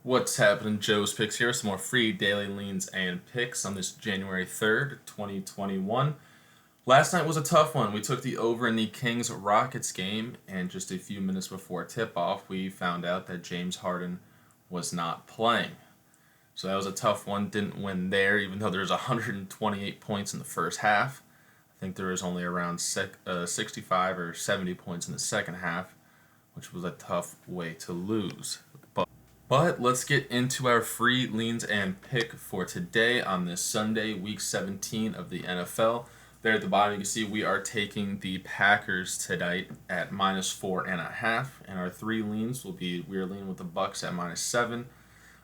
What's happening? Joe's Picks here. Some more free daily leans and picks on this January 3rd, 2021. Last night was a tough one. We took the over in the Kings Rockets game, and just a few minutes before tip off, we found out that James Harden was not playing. So that was a tough one. Didn't win there, even though there's 128 points in the first half. I think there was only around 65 or 70 points in the second half, which was a tough way to lose. But let's get into our free leans and pick for today on this Sunday, week 17 of the NFL. There at the bottom, you can see we are taking the Packers tonight at -4.5, and our three leans will be we are leaning with the Bucks at -7,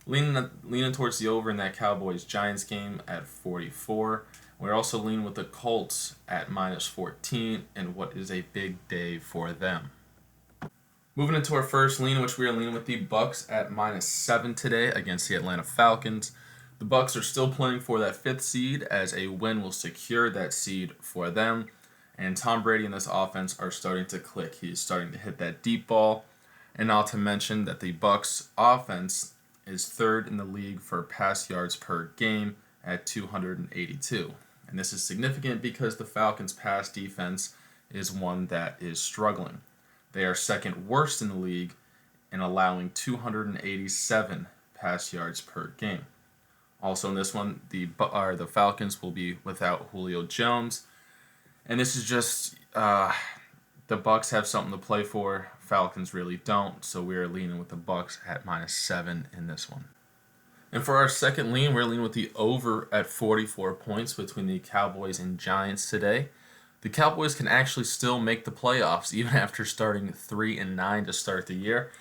leaning towards the over in that Cowboys Giants game at 44. We're also leaning with the Colts at -14, and what is a big day for them. Moving into our first lean, which we are leaning with the Bucks at -7 today against the Atlanta Falcons. The Bucks are still playing for that fifth seed, as a win will secure that seed for them. And Tom Brady and this offense are starting to click. He's starting to hit that deep ball. And not to mention that the Bucks offense is third in the league for pass yards per game at 282. And this is significant because the Falcons' pass defense is one that is struggling. They are second worst in the league in allowing 287 pass yards per game. Also in this one, the Falcons will be without Julio Jones, and this is just the Bucks have something to play for. Falcons really don't, so we are leaning with the Bucks at -7 in this one. And for our second lean, we're leaning with the over at 44 points between the Cowboys and Giants today. The Cowboys can actually still make the playoffs even after starting 3-9 to start the year.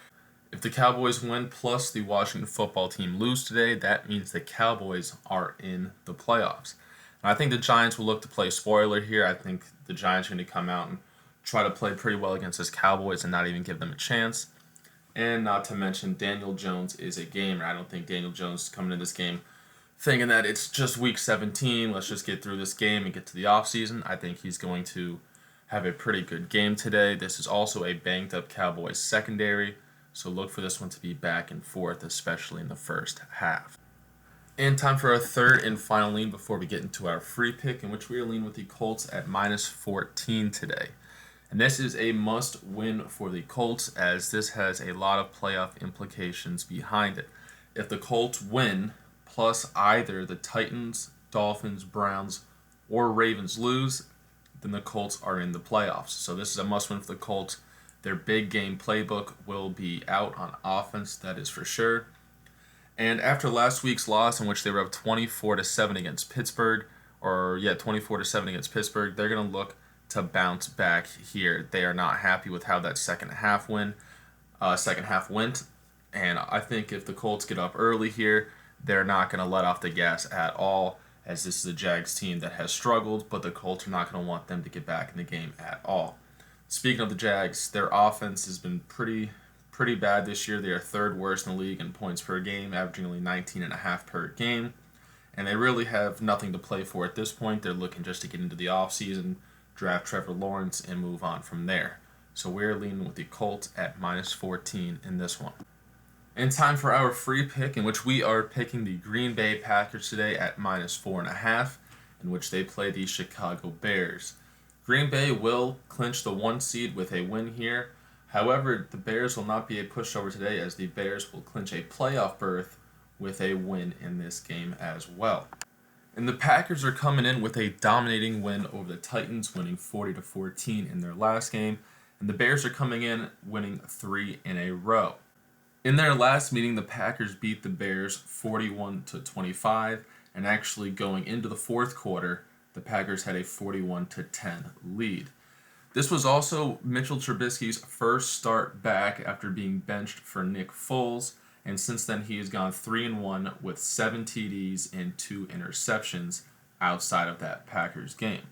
If the Cowboys win plus the Washington football team lose today, that means the Cowboys are in the playoffs. And I think the Giants will look to play spoiler here. I think the Giants are going to come out and try to play pretty well against this Cowboys and not even give them a chance. And not to mention, Daniel Jones is a gamer. I don't think Daniel Jones is coming in this game thinking that it's just week 17, let's just get through this game and get to the offseason. I think he's going to have a pretty good game today. This is also a banged up Cowboys secondary, so look for this one to be back and forth, especially in the first half. And time for our third and final lean before we get into our free pick, in which we are leaning with the Colts at -14 today. And this is a must win for the Colts, as this has a lot of playoff implications behind it. If the Colts win, plus either the Titans, Dolphins, Browns, or Ravens lose, then the Colts are in the playoffs. So this is a must-win for the Colts. Their big game playbook will be out on offense, that is for sure. And after last week's loss, in which they were up 24-7 against Pittsburgh, 24-7 against Pittsburgh, they're going to look to bounce back here. They are not happy with how that second half went, and I think if the Colts get up early here, they're not going to let off the gas at all, as this is a Jags team that has struggled, but the Colts are not going to want them to get back in the game at all. Speaking of the Jags, their offense has been pretty bad this year. They are third worst in the league in points per game, averaging only 19.5 per game, and they really have nothing to play for at this point. They're looking just to get into the offseason, draft Trevor Lawrence, and move on from there. So we're leaning with the Colts at -14 in this one. And time for our free pick, in which we are picking the Green Bay Packers today at -4.5, in which they play the Chicago Bears. Green Bay will clinch the 1 seed with a win here. However, the Bears will not be a pushover today, as the Bears will clinch a playoff berth with a win in this game as well. And the Packers are coming in with a dominating win over the Titans, winning 40-14 in their last game. And the Bears are coming in winning 3 in a row. In their last meeting, the Packers beat the Bears 41-25, and actually going into the fourth quarter, the Packers had a 41-10 lead. This was also Mitchell Trubisky's first start back after being benched for Nick Foles, and since then he has gone 3-1 with 7 TDs and 2 interceptions outside of that Packers game.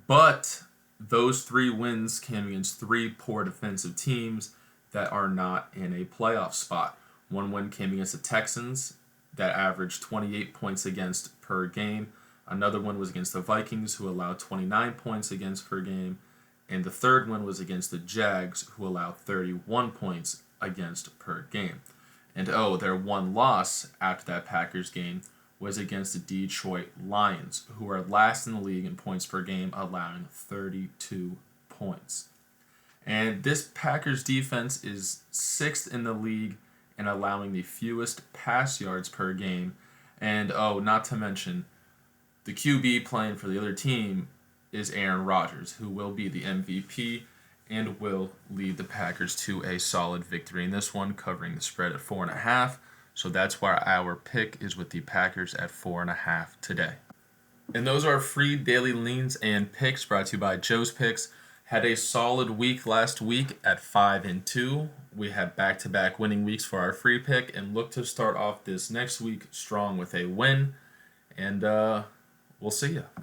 But those 3 wins came against 3 poor defensive teams that are not in a playoff spot. One win came against the Texans that averaged 28 points against per game. Another one was against the Vikings, who allowed 29 points against per game. And the third one was against the Jags, who allowed 31 points against per game. And oh, their one loss after that Packers game was against the Detroit Lions, who are last in the league in points per game, allowing 32 points. And this Packers defense is sixth in the league in allowing the fewest pass yards per game. And oh, not to mention, the QB playing for the other team is Aaron Rodgers, who will be the MVP and will lead the Packers to a solid victory in this one, covering the spread at 4.5. So that's why our pick is with the Packers at 4.5 today. And those are our free daily leans and picks brought to you by Joe's Picks. Had a solid week last week at 5-2. We had back-to-back winning weeks for our free pick and look to start off this next week strong with a win. And we'll see ya.